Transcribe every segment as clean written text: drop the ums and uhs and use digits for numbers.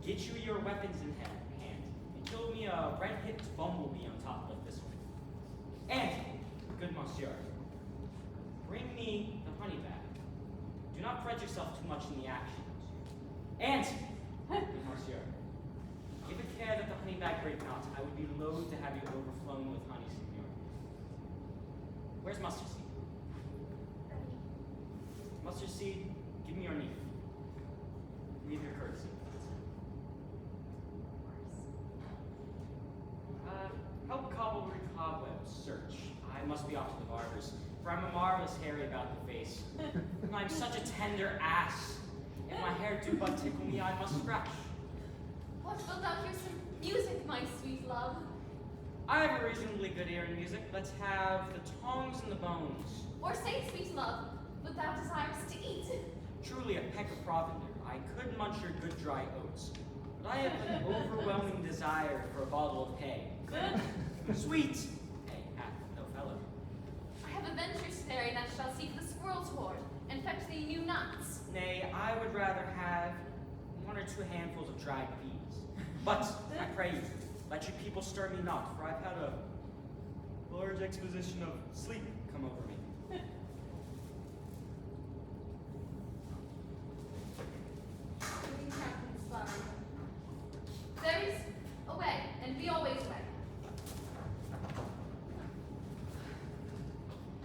Get you your weapons in hand, and kill me a red-hipped bumblebee on top like this one. And, good monsieur, bring me the honey bag. Do not fret yourself too much in the action, monsieur. And, good monsieur, give it care that the honey bag break not. I would be loath to have you overflowing with honey, senor. Where's mustard seed? Mustard seed, give me your knee. Leave your courtesy. Help cobblebreed cobwebs search. I must be off to the barber's, for I'm a marvelous hairy about the face. And I'm such a tender ass. If my hair do but tickle me, I must scratch. What, wilt thou hear some music, my sweet love? I have a reasonably good ear in music. Let's have the tongs and the bones. Or say, sweet love, what thou desirest to eat? Truly a peck of provender. I could munch your good dry oats, but I have an overwhelming desire for a bottle of hay. Sweet! Hay hath no fellow. I have a venture today that shall seek the squirrel's hoard, and fetch thee new nuts. Nay, I would rather have 1 or 2 handfuls of dried peas. But, I pray you, let your people stir me not, for I've had a large exposition of sleep come over me. There is a way, and be always way.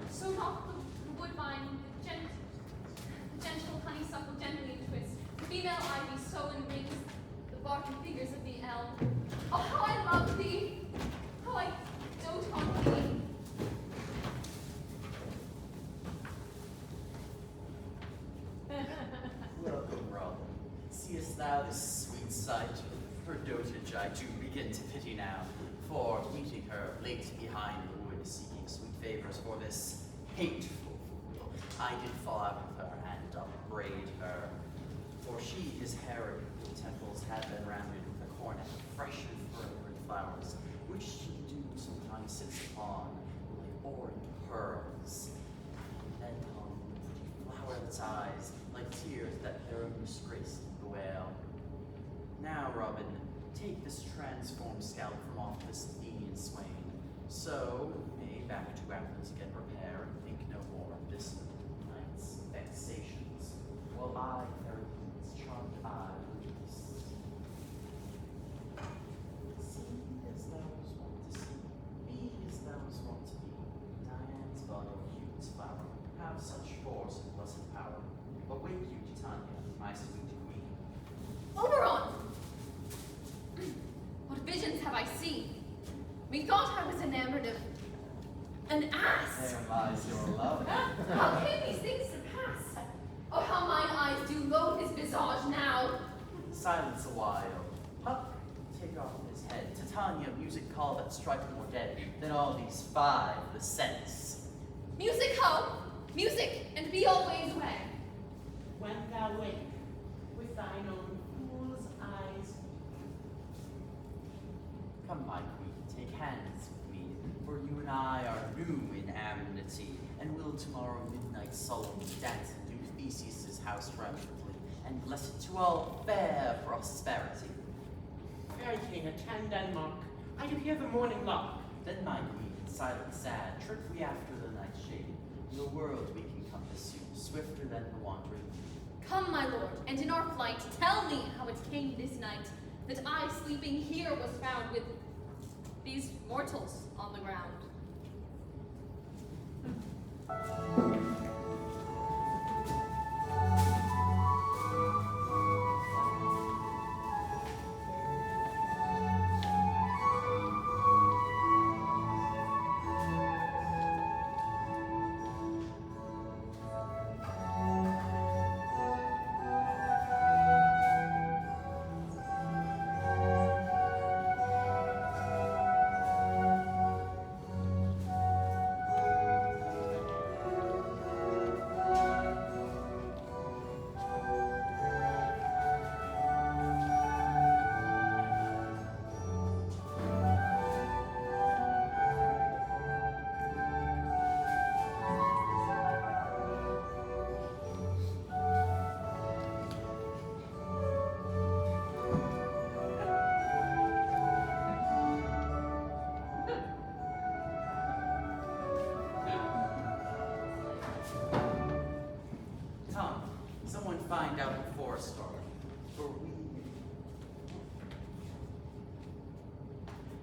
So not the woodbine, the gentle honeysuckle gently twist, the female ivy so enrings the barky figures of the elm. Oh, how I love thee! How I dote on thee! Welcome, Robin. Seest thou this sweet sight? Her dotage I do begin to pity now, for meeting her late behind the wood, seeking sweet favors for this hateful fool, I did fall out with her and upbraid her. For she is hairy, the temples have been rounded with a coronet of fresh and fragrant flowers, which she do sometimes sits upon like orange pearls. And hung pretty flowerlet's eyes, like tears that their own disgrace bewail. Now, Robin, take this transformed scalp from off this Athenian swain. So, may back to Athens again repair, and think no more of this night's vexations, while I, Pericles, charmed eye release. See as thou was wont to see, be as thou was wont to be. Diana's bud or Cupid's flower, have such force and blessed power. But wake you, Titania, my sweet queen. Oberon! What visions have I seen? Methought I was enamored of an ass. There lies your love. How came these things to pass? Oh, how mine eyes do loathe his visage now. Silence a while. Huck, take off his head. Titania, music call that strike more dead than all these 5 the sense. Music ho! Music, and be always way. When thou wake, with thine own fool's eyes. Come, my queen, take hands with me, for you and I are new in amity, and will tomorrow midnight solemnly dance into Theseus' house triumphantly, and bless it to all fair prosperity. Fair king, attend Denmark. I do hear the morning lark. Then, my queen, silent sad, trip we after the night shade. Your world we can compass soon, swifter than the wandering. Come, my lord, and in our flight, tell me how it came this night that I, sleeping here, was found with these mortals on the ground.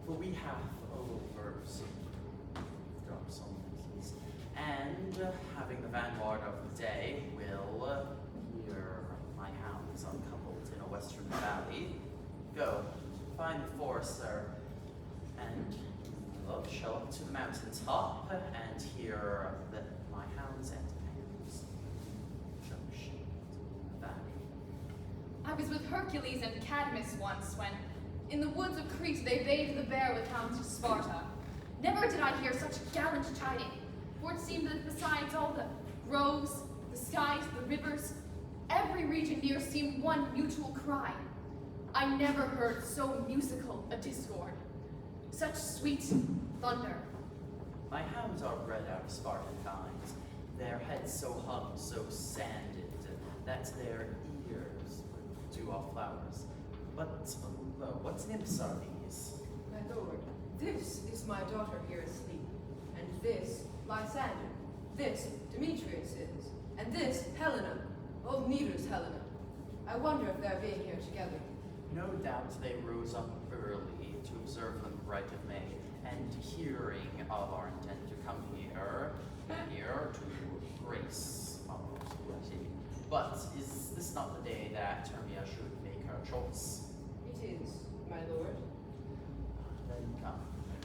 for we have over some drops on the keys. And having the vanguard of the day will hear my hounds uncoupled in a western valley. Go, find the forester, and we'll show up to the mountaintop and hear that my hounds and pants show shade in the valley. I was with Hercules and Cadmus once when, in the woods of Crete, they bade the bear with hounds to Sparta. Never did I hear such gallant chiding, for it seemed that besides all the groves, the skies, the rivers, every region near seemed one mutual cry. I never heard so musical a discord, such sweet thunder. My hounds are bred out of Spartan times, their heads so hung, so sanded, that their ears would dew off flowers. But what nymphs are these? My lord, this is my daughter here asleep, and this Lysander, this Demetrius is, and this Helena, old Neda's Helena. I wonder if they're being here together. No doubt they rose up early to observe the bright of May, and hearing of our intent to come here to grace our city. But is this not the day that Hermia should make her choice? It is, my lord. Then come,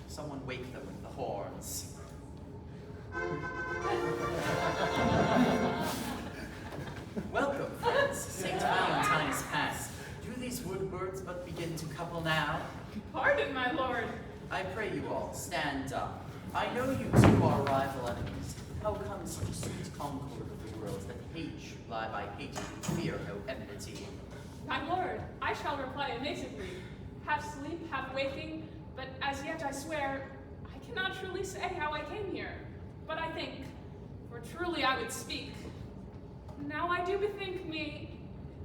someone wake them with the horns. Welcome, friends. St. Valentine is past. Do these woodbirds but begin to couple now? Pardon, my lord. I pray you all, stand up. I know you two are rival enemies. How comes such a sweet concord of the world that hate should lie by hate and fear no enmity? My lord, I shall reply amazingly. Half sleep, half waking, but as yet I swear, I cannot truly say how I came here. But I think, for truly I would speak. Now I do bethink me.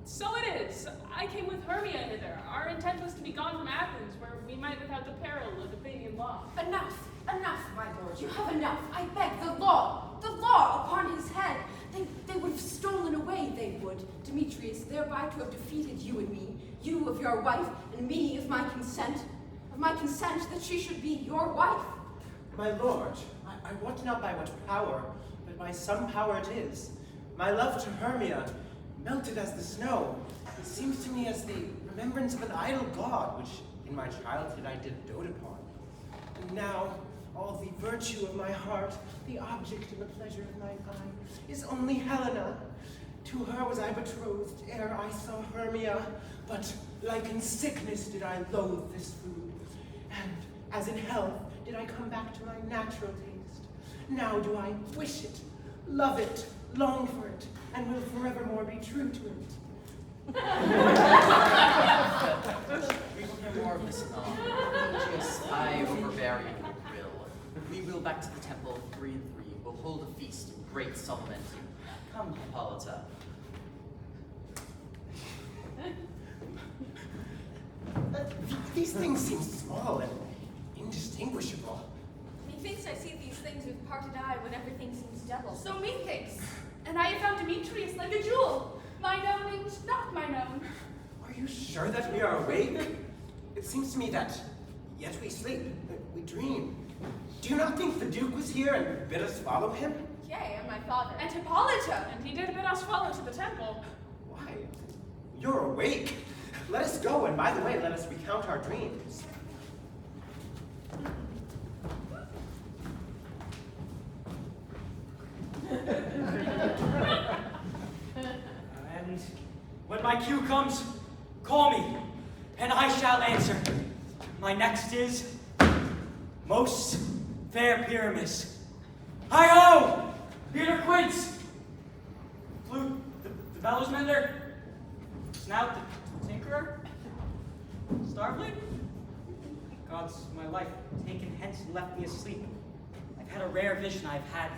So it is. I came with Hermia hither. Our intent was to be gone from Athens, where we might without the peril of Athenian law. Enough, enough, my lord. You have enough. I beg, the law upon his head. They would have stolen away, they would, Demetrius, thereby to have defeated you and me, you of your wife, and me of my consent that she should be your wife. My lord, I wot not by what power, but by some power it is. My love to Hermia, melted as the snow, it seems to me as the remembrance of an idol god, which in my childhood I did dote upon. And now, all the virtue of my heart, the object and the pleasure of mine eye, is only Helena. To her was I betrothed ere I saw Hermia, but like in sickness did I loathe this food, and as in health did I come back to my natural taste. Now do I wish it, love it, long for it, and will forevermore be true to it. We will hear more of this anon. Demetrius, I overbear you will. We will back to the temple 3 and 3. We'll hold a feast in great solemnity. Come, Hippolyta. These things seem small and indistinguishable. Methinks I see these things with parted eye when everything seems double. So methinks, and I have found Demetrius like a jewel, mine own and not mine own. Are you sure that we are awake? It seems to me that yet we sleep, we dream. Do you not think the Duke was here and bid us follow him? Yea, and my father. And Hippolyta, and he did bid us follow to the temple. Why? You're awake. Let us go, and by the way, let us recount our dreams. And when my cue comes, call me, and I shall answer. My next is most fair Pyramus. Hi-ho! Peter Quince! Flute, the bellows mender? Snout, the tinkerer? Starveling? Gods, my life, taken hence and left me asleep. I've had a rare vision, I've had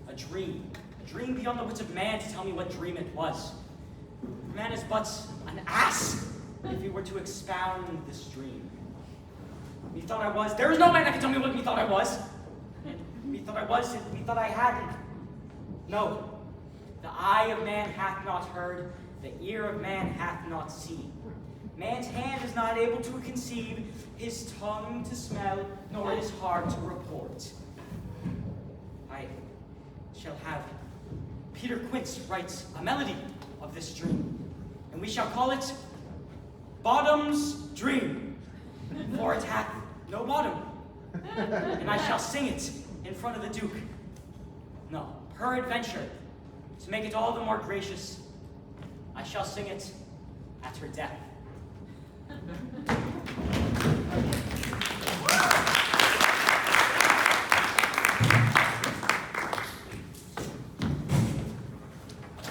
a dream beyond the wits of man to tell me what dream it was. Man is but an ass if he were to expound this dream. Methought I was, there is no man that can tell me what methought I was. And methought I was, and methought I hadn't. No, the eye of man hath not heard, the ear of man hath not seen. Man's hand is not able to conceive, his tongue to smell, nor his heart to report. I shall have Peter Quince writes a melody of this dream, and we shall call it Bottom's Dream, for it hath no bottom. And I shall sing it in front of the Duke. No, peradventure, to make it all the more gracious, I shall sing it at her death.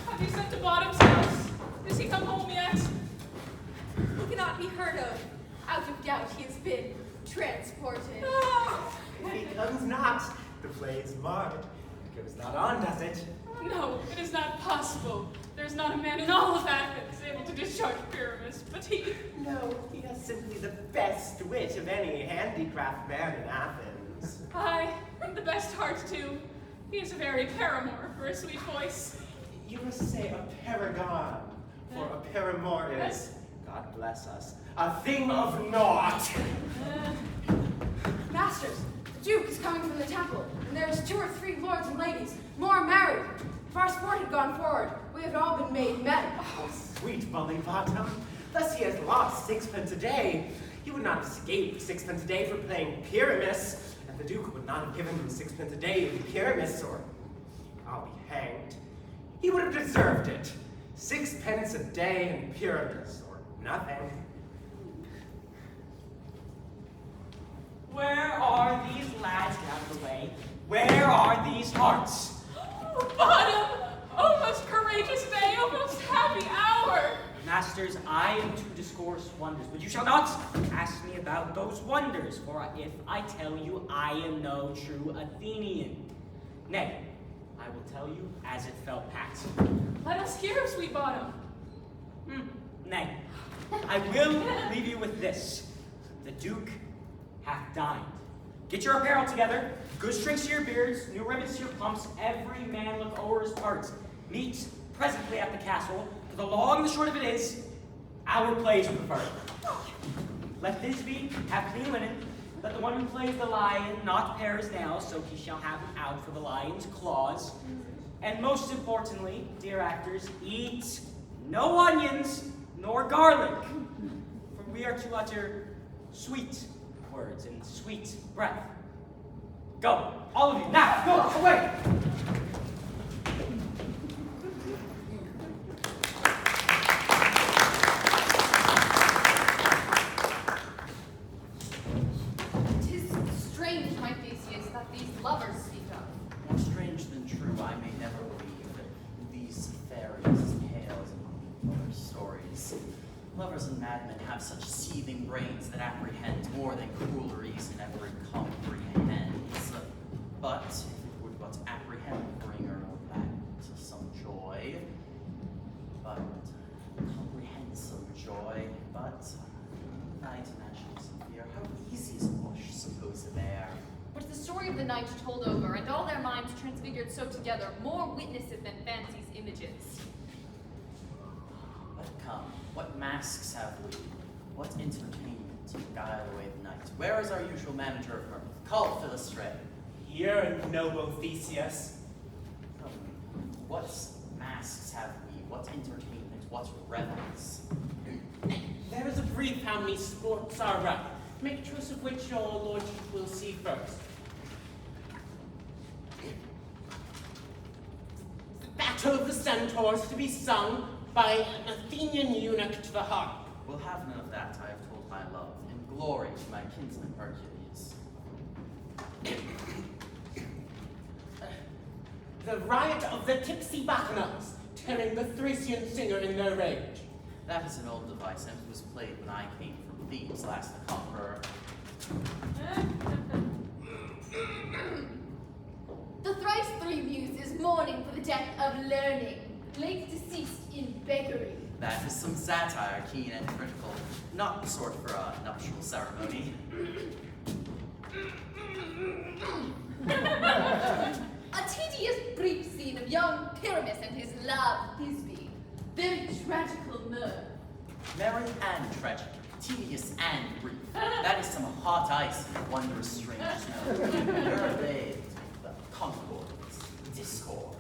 Have you sent to Bottom's house? Does he come home yet? He cannot be heard of. Out of doubt, he has been transported. If he comes not, the play is marred. It goes not on, does it? No, it is not possible. There's not a man in all of Athens able to discharge Pyramus, but he... No, he has simply the best wit of any handicraft man in Athens. Aye, and the best heart too. He is a very paramour for a sweet voice. You must say a paragon, for a paramour is, God bless us, a thing of naught. Masters, the Duke is coming from the temple, and there is 2 or 3 lords and ladies, more married. If our sport had gone forward, we had all been made men. Oh, sweet Bully Bottom, thus he has lost 6pence a day. He would not escape 6pence a day for playing Pyramus, and the Duke would not have given him 6pence a day in Pyramus, or I'll be hanged. He would have deserved it. 6pence a day in Pyramus, or nothing. Where are these lads? Get out of the way. Where are these hearts? Bottom! Oh, most courageous day, oh, most happy hour! Masters, I am to discourse wonders, but you shall not ask me about those wonders, for if I tell you, I am no true Athenian. Nay, I will tell you as it fell pat. Let us hear, sweet Bottom. Nay, I will leave you with this. The Duke hath dined. Get your apparel together, good strings to your beards, new ribbons to your pumps, every man look over his parts. Meet presently at the castle, for the long and the short of it is, our plays are preferred. Let Thisbe have clean linen, let the one who plays the lion not pare his nails, so he shall have them out for the lion's claws. And most importantly, dear actors, eat no onions nor garlic, for we are to utter sweet words and sweet breath. Go, all of you, now, go, away! Tis strange, my Theseus, that these lovers speak of. More strange than true, I may never believe that these fairies, tales, and other stories. Lovers and madmen have such seething brains that apprehend more than cruel reason ever comprehends. But if it would but apprehend, bring her back to some joy. But comprehend some joy. But night national some fear. How easy is mush supposed there? But the story of the night told over, and all their minds transfigured so together, more witness it than fancy's images. But come, what masks have we? What entertainment to beguile away the night? Where is our usual manager of mirth? Call Philistre. Here, noble Theseus. Tell me, what masks have we? What entertainment? What revels? There is a brief how many sports are up. Make choice of which your lordship will see first. The Battle of the Centaurs to be sung by an Athenian eunuch to the harp. We'll have none of that, I have told my love, and glory to my kinsman Hercules. The riot of the tipsy bacchanals, tearing the Thracian singer in their rage. That is an old device, and it was played when I came from Thebes last the conqueror. The thrice 3 muse is mourning for the death of learning, late deceased in beggary. That is some satire, keen and critical, not the sort for a nuptial ceremony. A tedious brief scene of young Pyramus and his love Thisbe. Very tragical mirth. Merry and tragic, tedious and brief. That is some hot ice in wondrous strange snow. Where are they? The concords, discord.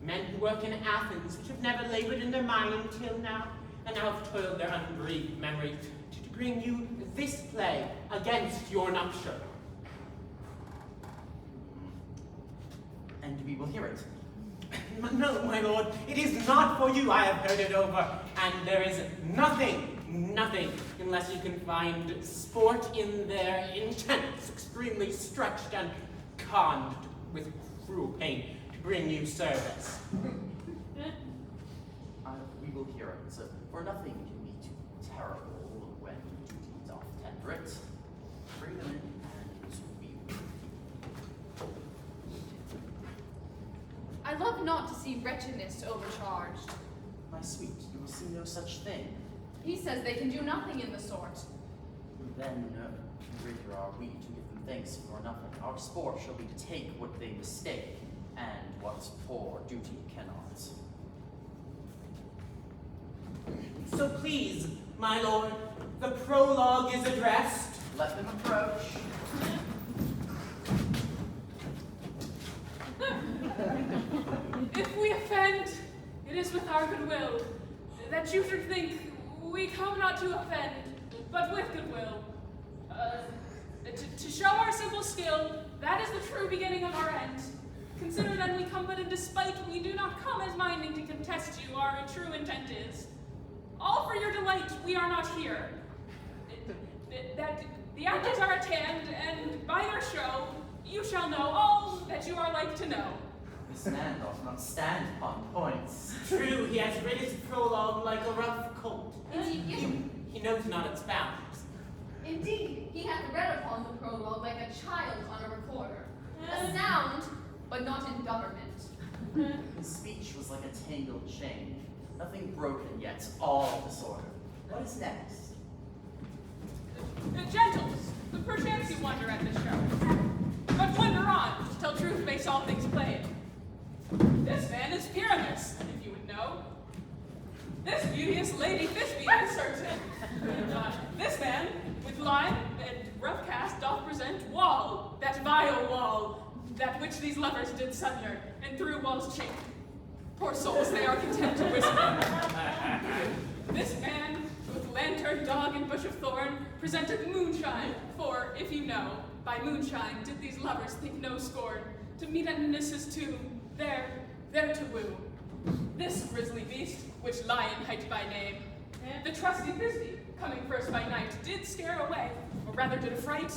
Men who work in Athens, which have never labored in their mind till now, and now have toiled their unbreathed memory to bring you this play against your nuptial. And we will hear it. No, my lord, it is not for you. I have heard it over, and there is nothing, unless you can find sport in their intense, extremely stretched and conned with cruel pain to bring you service. We will hear it, for nothing can be too terrible when duty doth tender it. Bring them in, and we will. I love not to see wretchedness overcharged. My sweet, you will see no such thing. He says they can do nothing in the sort. Then, greater are we to give them thanks for nothing. Our sport shall be to take what they mistake, and what poor duty cannot. So please, my lord, the prologue is addressed. Let them approach. If we offend, it is with our goodwill, that you should think we come not to offend, but with goodwill. To show our simple skill, that is the true beginning of our end. Consider then we come but in despite, we do not come as minding to contest you, our true intent is. All for your delight, we are not here. That the actors are at hand, and by their show, you shall know all that you are like to know. This man doth not stand upon points. True, he has read his prologue like a rough colt. Indeed, He knows not its bounds. Indeed, he hath read upon the prologue like a child on a recorder. A sound, but not in government. His speech was like a tangled chain. Nothing broken, yet all disorder. What is next? Gentles, perchance you wonder at this show. But wonder on, till truth makes all things plain. This man is Pyramus, if you would know. This beauteous lady Thisbe is certain. This man, with line and rough cast, doth present wall, that vile wall, that which these lovers did sunder, and through walls chink. Poor souls, they are content to whisper. This man, with lantern, dog, and bush of thorn, presented moonshine, for, if you know, by moonshine did these lovers think no scorn, to meet at Nissa's tomb, there to woo. This grisly beast, which lion hight by name, the trusty Thisbe, coming first by night, did scare away, or rather did affright.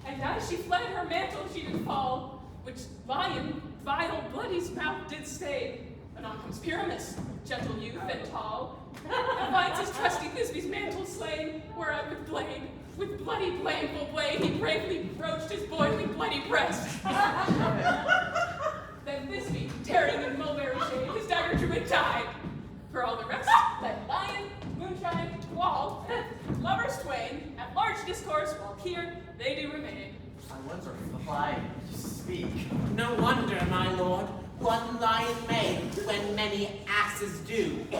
And as she fled, her mantle she did fall, which lion, vile, bloody mouth did stay. Anon comes Pyramus, gentle youth and tall, and finds his trusty Thisbe's mantle slain, whereat with bloody blameful blade, he bravely broached his boiling bloody breast. Then Thisbe, tearing in mulberry shade, his dagger drew and died. For all the rest, let lion, moonshine, wall, lovers twain, at large discourse, while here they do remain. I wonder if the lion to speak. No wonder, my lord, one lion may, when many asses do. In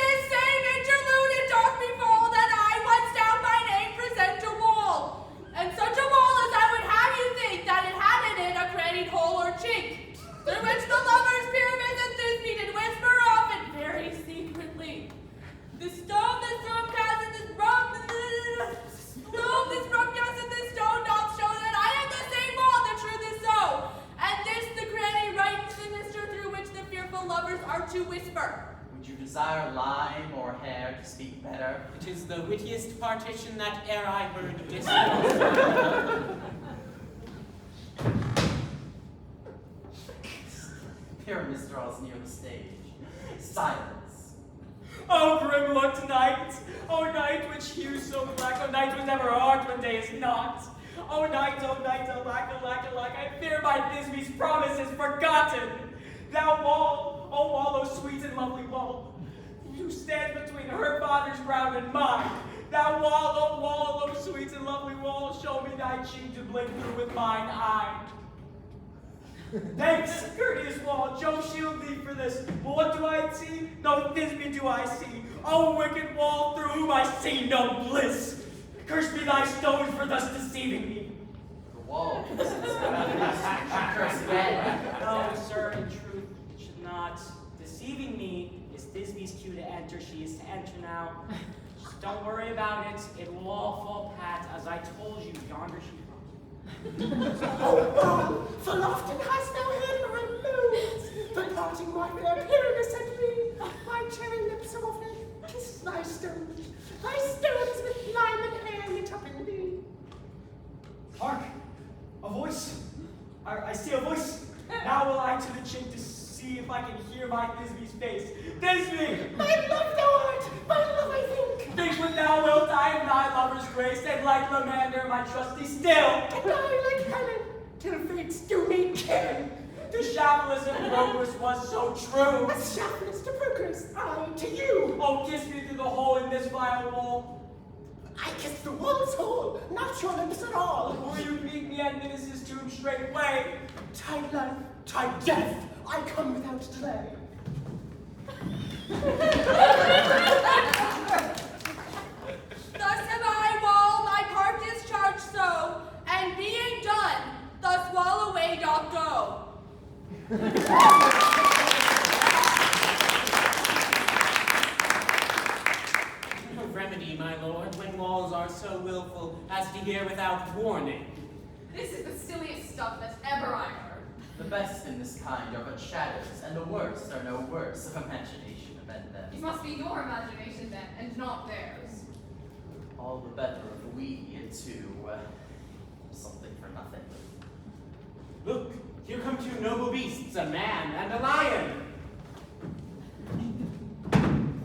this same interlude it doth befall that I once down by name present a wall, and such a wall as I would have you think that it had in it a crannied hole or chink, through which the lovers Pyramus and Thisbe did whisper often very secretly. The stone this room cast in this stone doth show that I am the same wall, the truth is so, and this the cranny right sinister through which the fearful lovers are to whisper. Would you desire lime or hair to speak better? It is the wittiest partition that e'er I heard discourse. Pyramus draws near the stage. Silence. Oh, grim-looked night! Oh, night which hues so black! Oh, night was ever art when day is not! Oh, night, alack, alack, alack! I fear my Thisbe's promise is forgotten! Thou wall, oh wall, oh sweet and lovely wall, you stand between her father's ground and mine. Thou wall, oh sweet and lovely wall, show me thy cheek to blink through with mine eye. Thanks, courteous wall, Jove shield thee for this. But what do I see? No Thisbe do I see. O wicked wall, through whom I see no bliss. Curse be thy stones for thus deceiving me. The wall. Curse again. No, sir, in truth, it should not. Deceiving me is Thisbe's cue to enter. She is to enter now. Just don't worry about it. It will all fall pat. As I told you, yonder she comes. Oh, full often hast thou heard her allude, the parting my fair Pyramus and me, my cherry lips often kiss thy stones with lime and hair knit up in thee. Hark! A voice! I see a voice! Now will I to the chink to see if I can hear my Thisbe's face. Thisbe! My love thou art, my love I think. Think what thou wilt, I am thy lover's grace, and like Lamander, my trusty still. And I like Helen, till fates do me kill. To Shaftless and Procrus was so true. As shaftless to Procrus, I to you. Oh, kiss me through the hole in this vile wall. I kiss the wall's hole, not your lips at all. Or you meet me at Midas' tomb straightway. Tide life, tide death, I come without delay. Thus have I, wall, my part discharged so, and being done, thus wall away doth go. No remedy, my lord, when walls are so willful as to hear without warning. This is the silliest stuff that's ever I heard. The best in this kind are but shadows, and the worst are no worse of imagination than them. It must be your imagination then, and not theirs. All the better if we to something for nothing. Look, here come two noble beasts, a man and a lion.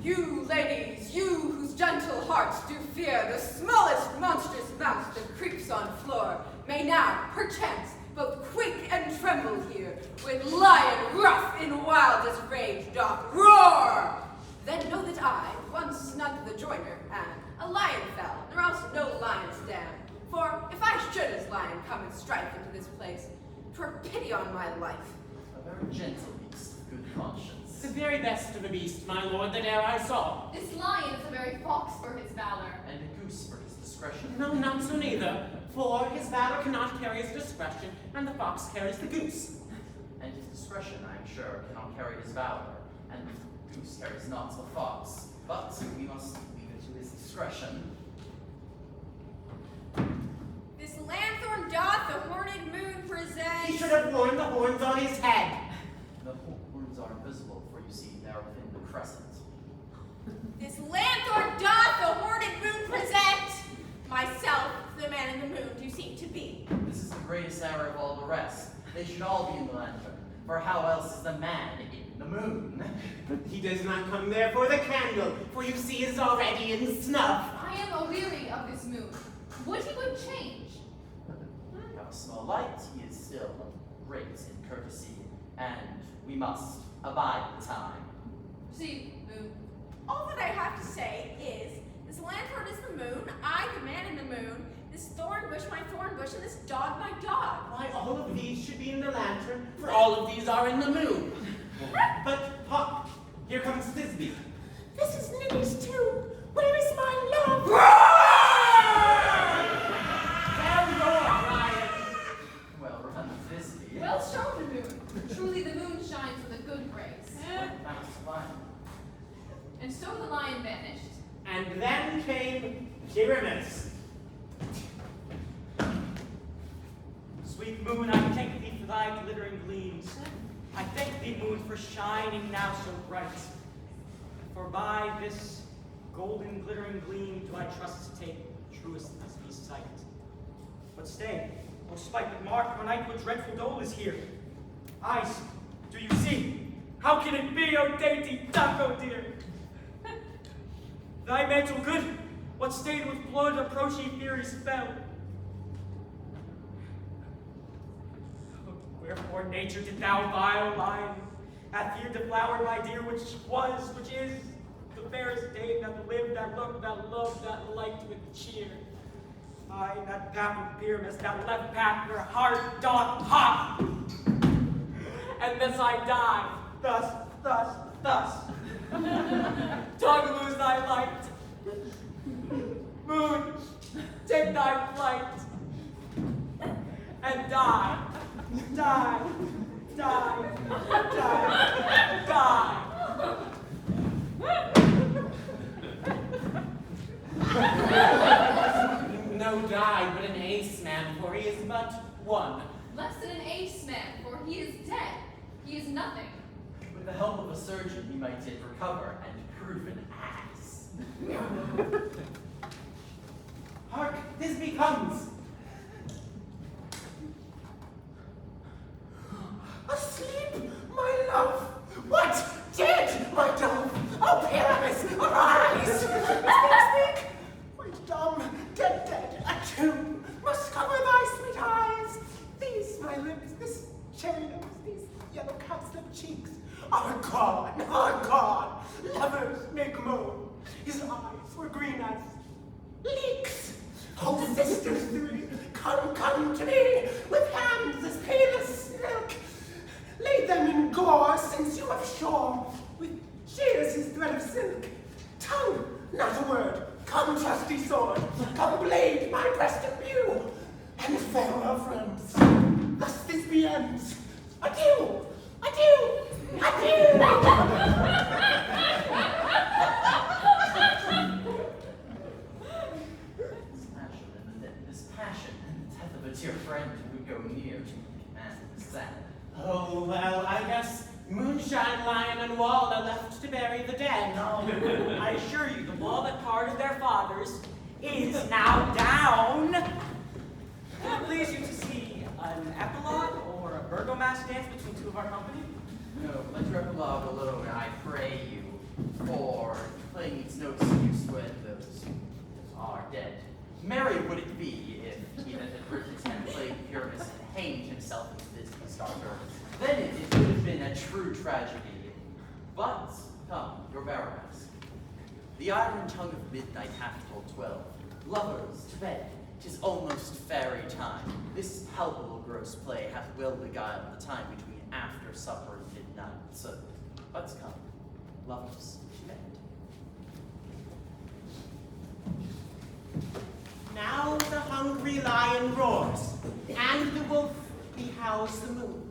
You, ladies, you whose gentle hearts do fear the smallest monstrous mouse that creeps on floor, may now, perchance, both quick and tremble here, when lion rough in wildest rage doth roar. Then know that I once snugged the joiner, and a lion fell, nor else no lion's dam. For if I should as lion come in strife into this place, 'twere pity on my life. A very gentle beast of good conscience. The very best of the beasts, my lord, that e'er I saw. This lion is a very fox for his valor. And a goose for his discretion. No, not so neither, for his valor cannot carry his discretion, and the fox carries the goose. And his discretion, I am sure, cannot carry his valor, and the goose carries not the fox. But we must leave it to his discretion. This lanthorn doth the horned moon present. He should have worn the horns on his head. The horns are invisible, for you see they are within the crescent. This lanthorn doth the horned moon present. Myself, the man in the moon, do seem to be. This is the greatest error of all the rest. They should all be in the lantern, for how else is the man in the moon? He does not come there for the candle, for you see he is already in snuff. I am aweary of this moon. Would he would change. How small light, he is still great in courtesy, and we must abide the time. See, moon. All that I have to say is, this lantern is the moon, I the man in the moon, this thorn bush my thorn bush, and this dog my dog. Why, all of these should be in the lantern, for all of these are in the moon. But, hark, here comes Thisbe. This is Ninny's too. Where is my love? Down roar, Ryan. Well, run Thisbe. Well shown, the moon. Truly the moon shines with a good grace. That's fine. And so the lion vanished. And then came Pyramus. Sweet moon, I thank thee for thy glittering gleams. I thank thee, moon, for shining now so bright. For by this golden glittering gleam do I trust to take truest Thisbe's sight. But stay, O spiked mark, for night what dreadful dole is here. Eyes, do you see? How can it be, O dainty duck, O dear? Thy mantle good, what stained with blood approaching furies fell. Wherefore nature did thou vile lion, hath here deflowered my dear, which is, the fairest dame that lived, that looked, that loved, that liked with cheer. Aye, that path of Pyramus, that left path where heart doth hop. and thus I die. Thus. Tongue, lose thy light. Moon, take thy flight. And die. No die, but an ace man, for he is but one. Less than an ace man, for he is dead. He is nothing. With the help of a surgeon, he might yet recover and prove an ass. Hark, Thisbe comes. Asleep, my love? What? Dead, my dove? Oh, Pyramus, arise! Speak! Quite dumb, dead, a tomb must cover thy sweet eyes. These, my lips, this cherry nose, these yellow cowslip cheeks are gone. Lovers make moan. His eyes were green as leeks. Oh, sisters three, come to me, with hands as pale as silk. Lay them in gore, since you have shorn, with shears his thread of silk. Tongue, not a word. Come, trusty sword. Come, blade, my breast imbue. And farewell, friends. Thus this be ends. Adieu. This passion and the death of a dear friend would go near to command the sad. Oh, well, I guess Moonshine, Lion, and Wall are left to bury the dead. I assure you, the wall that parted their fathers is now down. Will it please you to see an epilogue or a Burgomass dance between two of our company? No, let your epilogue alone, I pray you, for playing its no excuse when those are dead. Merry would it be if he that had written his hand played Pyramus and hanged himself into this starter. Then it would have been a true tragedy. But, come, your Baroness. The iron tongue of midnight hath told 12. Lovers, to bed, 'tis almost fairy time. This palpable gross play hath well beguiled the time between after supper and midnight. So, let's come, lovers, to bed. Now the hungry lion roars, and the wolf behowls the moon,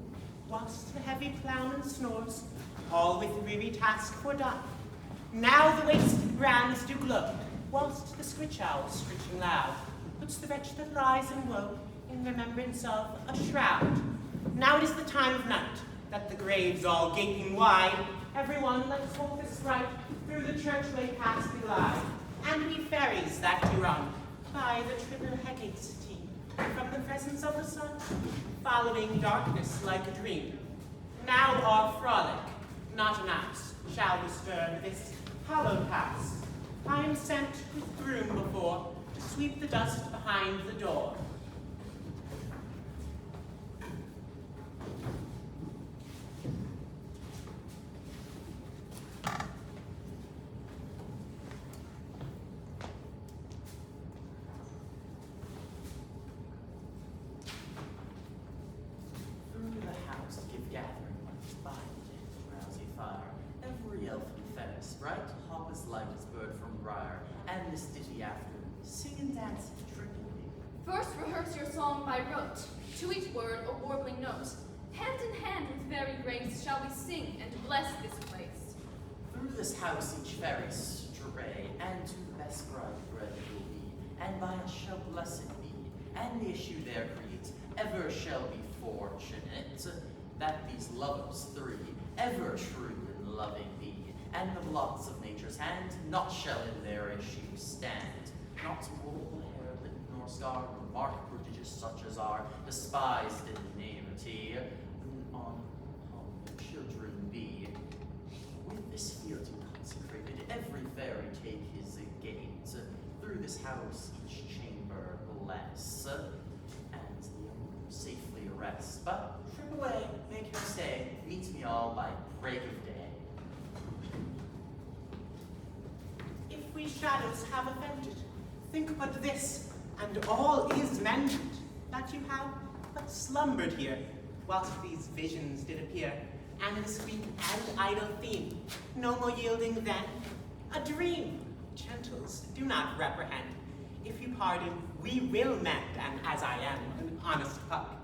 whilst the heavy ploughman snores, all with weary task fordone. Now the wasted brands do glow, whilst the screech owl, screeching loud, puts the wretch that lies in woe in remembrance of a shroud. Now it is the time of night, that the graves all gaping wide, everyone lets forth his sprite through the churchway past we glide, and we fairies that do run by the triple Hecate's team, from the presence of the sun, following darkness like a dream. Now our frolic, not an ounce, shall disturb this hallowed house. I am sent with broom before, to sweep the dust behind the door. Through the house give gathering one's bind and drowsy fire. Every elf confess, bright hop as light as bird from briar, and this ditty after, sing and dance trippingly. First rehearse your song by rote, to each word a warbling note. Hand in hand with fairy grace shall we sing and bless this place. Through this house each fairy stray, and to the best bride bred will be, and by us shall blessed be, and the issue there creates ever shall be fortunate, that these lovers three ever true and loving be, and the lots of nature's hand not shall in their issue stand, not mortal hairlet nor scar, nor mark prodigious such as are despised in naivety, on children be. With this field consecrated, every fairy take his gate, through this house each chamber bless, and the young safely rest. But trip away, make her stay, meet me all by break of day. If we shadows have offended, think but this, and all is mended, that you have but slumbered here, whilst these visions did appear, and the sweet and idle theme, no more yielding then, a dream. Gentles, do not reprehend. If you pardon, we will mend, and as I am, an honest puck.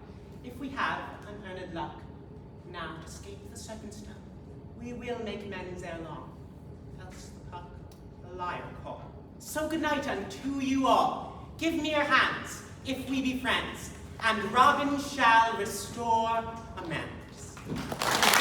If we have unearned luck, now to escape the serpent's tongue, we will make amends ere long, else the puck the liar call. So good night unto you all. Give me your hands, if we be friends, and Robin shall restore amends.